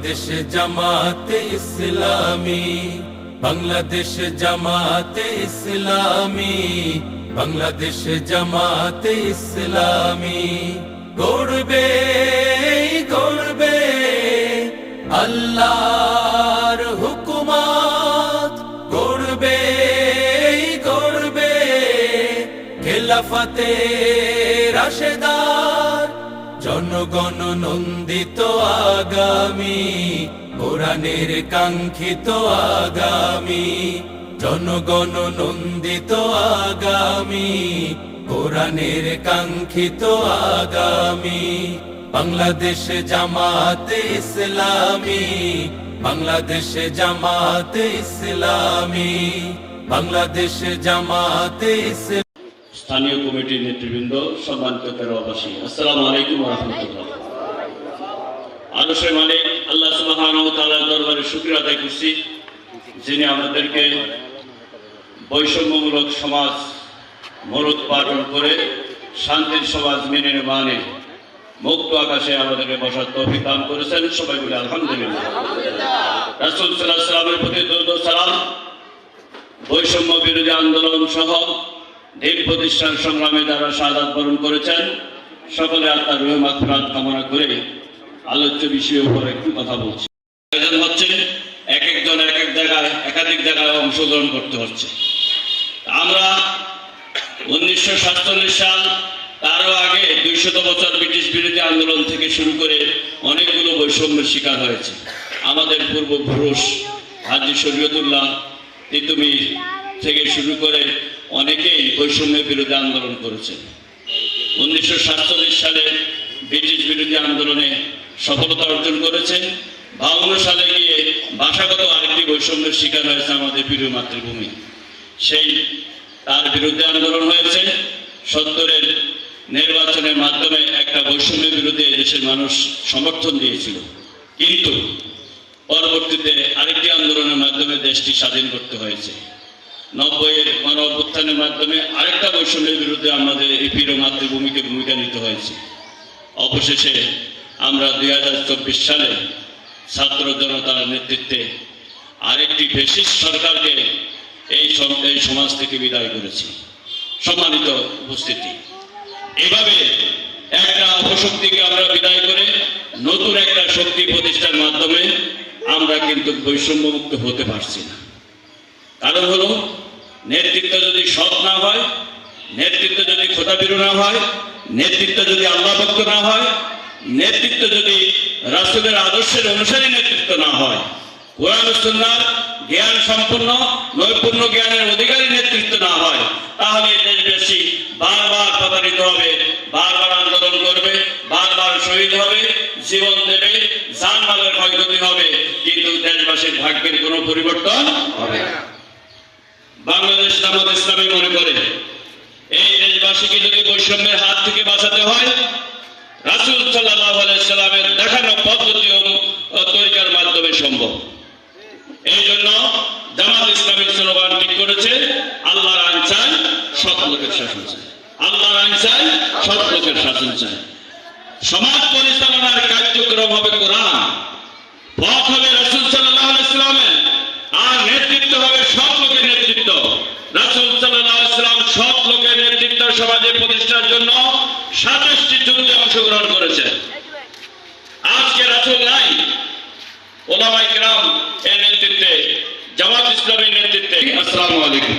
বাংলাদেশ জামাতে ইসলামী, বাংলাদেশ জামাতে ইসলামী, বাংলাদেশ জামাতে ইসলামী গড়বে গড়বে আল্লাহর হুকুমত, গড়বে গড়বে খেলাফতে রাশেদার, জনগণ নন্দিত আগামী, কোরআনের কাঙ্ক্ষিত আগামী, জনগণ নন্দিত আগামী, কোরআনের কাঙ্ক্ষিত আগামী। বাংলাদেশ জামাতে ইসলামী, বাংলাদেশ জামাতে ইসলামী, বাংলাদেশ জামাতে ইসলামী। স্থানীয় কমিটির নেতৃবৃন্দ, সম্মানিত কেরাবাসী, আসসালামু আলাইকুম ওয়া রাহমাতুল্লাহ। আরশের মালিক আল্লাহ সুবহানাহু ওয়া তাআলার দরবারে শুকরিয়া আদায় করছি, যিনি আমাদেরকে বৈষম্যমূলক সমাজ মূলোৎপাটন করে শান্তির সমাজ মেনে মানে মুক্ত আকাশে আমাদেরকে বসার তৌফিক দান করেছেন। সবাই বলে আলহামদুলিল্লাহ। রাসূল সাল্লাল্লাহু আলাইহি ওয়াসাল্লামের প্রতি দরুদ ও সালাম। বৈষম্য বিরোধী আন্দোলন সহ দিন প্রতিষ্ঠান সংগ্রামে যারা শাহাদাত বরণ করেছেন, সকলে আত্মার রুহে মাগফিরাত কামনা করে আলোচ্য বিষয়ের উপর একটু কথা বলছি। আয়োজন হচ্ছে, এক একজন এক এক জায়গায় একাধিক জায়গায় অংশগ্রহণ করতে হচ্ছে। আমরা 1947 সাল, তারও আগে 200 বছর ব্রিটিশ বিরোধী আন্দোলন থেকে শুরু করে অনেকগুলো বৈষম্যের শিকার হয়েছে। আমাদের পূর্বপুরুষ হাজী শরীয়তুল্লাহ তিতুমির থেকে শুরু করে অনেকেই বৈষম্যের বিরুদ্ধে আন্দোলন করেছে। 1947 সালে ব্রিটিশ বিরোধী আন্দোলনে সফলতা অর্জন করেছে। 52 সালে গিয়ে ভাষাগত আরেকটি বৈষম্যের শিকার হয়েছে আমাদের প্রিয় মাতৃভূমি। সেই তার বিরুদ্ধে আন্দোলন হয়েছে। 70-এর নির্বাচনের মাধ্যমে একটা বৈষম্যের বিরুদ্ধে দেশের মানুষ সমর্থন দিয়েছিল, কিন্তু পরবর্তীতে আরেকটি আন্দোলনের মাধ্যমে দেশটি স্বাধীন করতে হয়েছে। 90-এর গণঅভ্যুত্থানের মাধ্যমে আরেকটা বৈষম্যের বিরুদ্ধে আমাদের এই প্রিয় মাতৃভূমিকে ভূমিকা নিতে হয়েছে। অবশেষে আমরা 2024 সালে ছাত্র জনতার নেতৃত্বে আরেকটি ফ্যাসিস্ট সরকারকে এই সমাজ থেকে বিদায় করেছি। সম্মানিত উপস্থিতি, এভাবে একটা অপশক্তিকে আমরা বিদায় করে নতুন একটা শক্তি প্রতিষ্ঠার মাধ্যমে আমরা কিন্তু বৈষম্যমুক্ত হতে পারছি না। কারণ হলো, নেতৃত্ব যদি সৎ না হয়, নেতৃত্ব যদি খোদাভীরু না হয়, নেতৃত্ব যদি আল্লাহ ভক্ত না হয়, নেতৃত্ব যদি রাসূলের আদর্শের অনুসারী নেতৃত্ব না হয়, কোরআন ও সুন্নাহর জ্ঞান সম্পন্ন নৈপুণ্য জ্ঞানের অধিকারী নেতৃত্ব না হয়, তাহলে দেশবাসী বারবার প্রতারিত হবে, বারবার আন্দোলন করবে, বারবার শহীদ হবে, জীবন দেবে, জানমালের ক্ষয়ক্ষতি হবে, কিন্তু দেশবাসীর ভাগ্যের কোনো পরিবর্তন হবে না। বাংলাদেশ জামাত ইসলামী মনে করে, এই দেশবাসীকে যদি বৈষম্যের হাত থেকে বাঁচাতে হয়, রাসূল সাল্লাল্লাহু আলাইহি সাল্লামের দেখানো পদ্ধতি ও তরিকার মাধ্যমে সম্ভব। এই জন্য জামাত ইসলামী স্লোগান ঠিক করেছে, আল্লাহর আইন চাই, সৎ লোকের শাসন চাই। আল্লাহর আইন চাই, সৎ লোকের শাসন চাই। সমাজ পরিচালনার কার্যক্রম হবে কোরআন, পথ হবে রাসূল সাল্লাল্লাহু আলাইহি সাল্লামের, আর নেতৃত্ব হবে সৎ লোকের নেতৃত্ব। রাসূল সাল্লাল্লাহু আলাইহি সাল্লাম সৎ লোকের নেতৃত্ব সমাজে প্রতিষ্ঠার জন্য 27টি যুদ্ধে অংশগ্রহণ করেছেন। আজকে রাসূল নাই, ওলামায়ে কেরাম এর নেতৃত্বে, জামাত ইসলামের নেতৃত্বে। আসসালামু আলাইকুম।